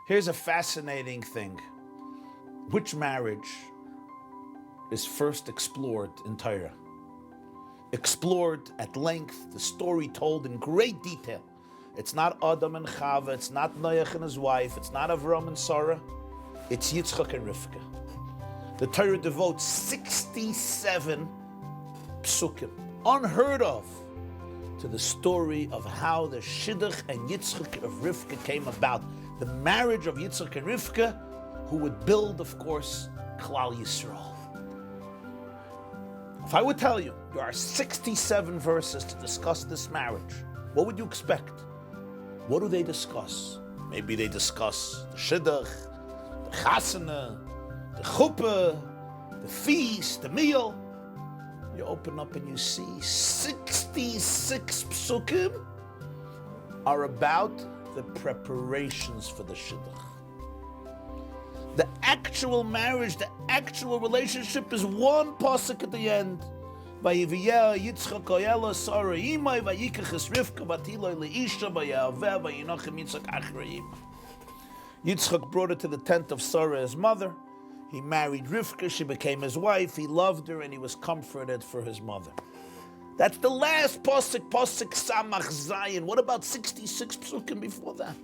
Here's a fascinating thing. Which marriage is first explored in Torah? Explored at length, the story told in great detail. It's not Adam and Chava, it's not Noach and his wife, it's not Avram and Sarah, it's Yitzchak and Rivka. The Torah devotes 67 psukim, unheard of, to the story of how the shidduch and Yitzchak of Rivka came about. The marriage of Yitzchak and Rivka, who would build, of course, Klal Yisroel. If I would tell you there are 67 verses to discuss this marriage, what would you expect? What do they discuss? Maybe they discuss the shidduch, the chasana, the chuppah, the feast, the meal. You open up and you see 66 psukim are about the preparations for the shidduch. The actual marriage, the actual relationship is one pasuk at the end. Yitzchak brought her to the tent of Sarah, his mother. He married Rivka, she became his wife, he loved her, and he was comforted for his mother. That's the last pasuk, pasuk Samach Zayin. What about 66 psukim before that?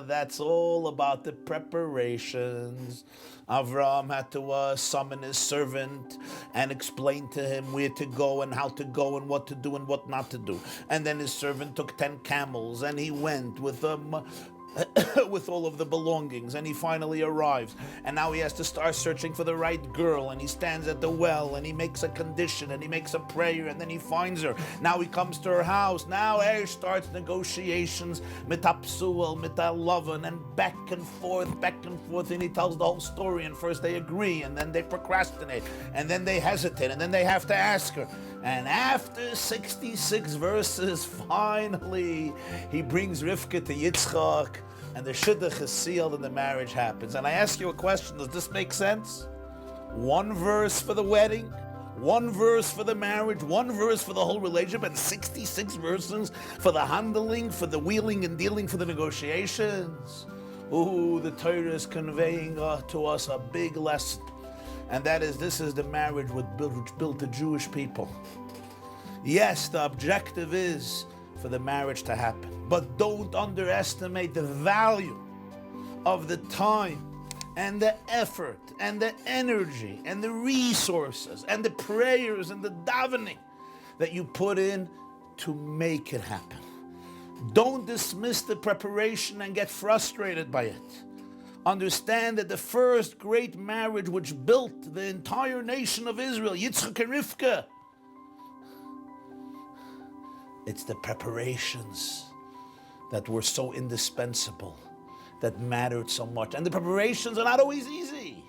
That's all about the preparations. Avram had to summon his servant and explain to him where to go and how to go and what to do and what not to do. And then his servant took 10 camels and he went with with all of the belongings, and he finally arrives, and now he has to start searching for the right girl, and he stands at the well and he makes a condition and he makes a prayer, and then he finds her. Now he comes to her house. Now he starts negotiations mit Apsuel, mit Lavan, and back and forth, and he tells the whole story, and first they agree, and then they procrastinate, and then they hesitate, and then they have to ask her. And after 66 verses, finally, he brings Rivka to Yitzchak, and the shidduch is sealed and the marriage happens. And I ask you a question, does this make sense? One verse for the wedding, one verse for the marriage, one verse for the whole relationship, and 66 verses for the handling, for the wheeling and dealing, for the negotiations. Ooh, the Torah is conveying to us a big lesson. And that is, this is the marriage which built the Jewish people. Yes, the objective is for the marriage to happen. But don't underestimate the value of the time and the effort and the energy and the resources and the prayers and the davening that you put in to make it happen. Don't dismiss the preparation and get frustrated by it. Understand that the first great marriage which built the entire nation of Israel, Yitzchak and Rivka, it's the preparations that were so indispensable, that mattered so much. And the preparations are not always easy.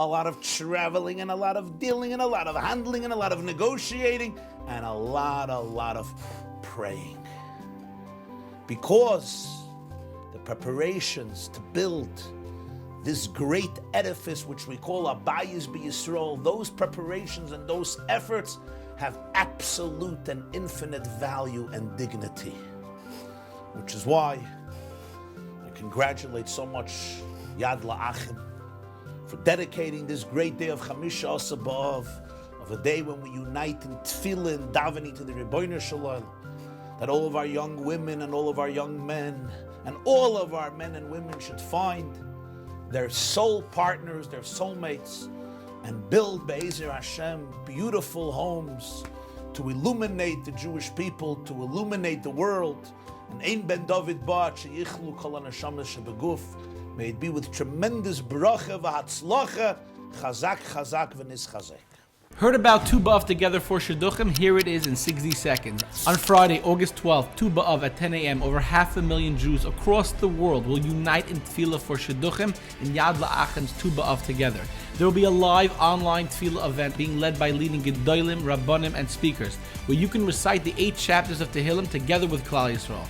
A lot of traveling and a lot of dealing and a lot of handling and a lot of negotiating and a lot of praying. Because the preparations to build this great edifice which we call Abayis B'Yisrael, those preparations and those efforts have absolute and infinite value and dignity. Which is why I congratulate so much Yad La'achim for dedicating this great day of Chamisha Asa B'Av, of a day when we unite in Tefillah and davening to the Ribono Shel Olam, that all of our young women and all of our young men and all of our men and women should find their soul partners, their soulmates, and build Be'ezer Hashem beautiful homes to illuminate the Jewish people, to illuminate the world. And Ein Ben David Ba'at Sheyichlu Kol HaNeshamas Shebeguf. May it be with tremendous bracha v'hatzlacha, chazak v'nischazek. Heard about Tu B'Av together for shidduchim? Here it is in 60 seconds. On Friday, August 12th, Tu B'Av at 10 a.m., over 500,000 Jews across the world will unite in Tefillah for shidduchim in Yad La'achim's Tu B'Av together. There will be a live online Tefillah event being led by leading Gedolim, Rabbanim, and speakers, where you can recite the 8 chapters of Tehillim together with Klal Yisroel.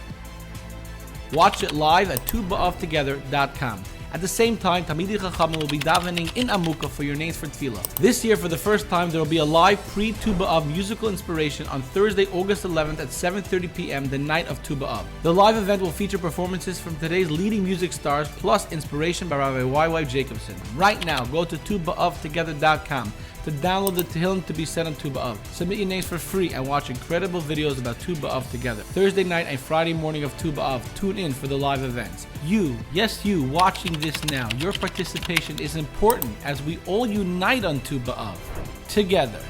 Watch it live at TuBa'avTogether.com. At the same time, Talmidei Chachamim will be davening in Amukah for your names for Tefillah. This year, for the first time, there will be a live pre-Tu B'Av musical inspiration on Thursday, August 11th at 7:30 p.m., the night of Tu B'Av. The live event will feature performances from today's leading music stars, plus inspiration by Rav YY Jacobson. Right now, go to tuba'avtogether.com to download the Tehillim to be said on Tu B'Av. Submit your names for free and watch incredible videos about Tu B'Av together. Thursday night and Friday morning of Tu B'Av, tune in for the live events. You, yes you, watching this now, your participation is important as we all unite on Tu B'Av together.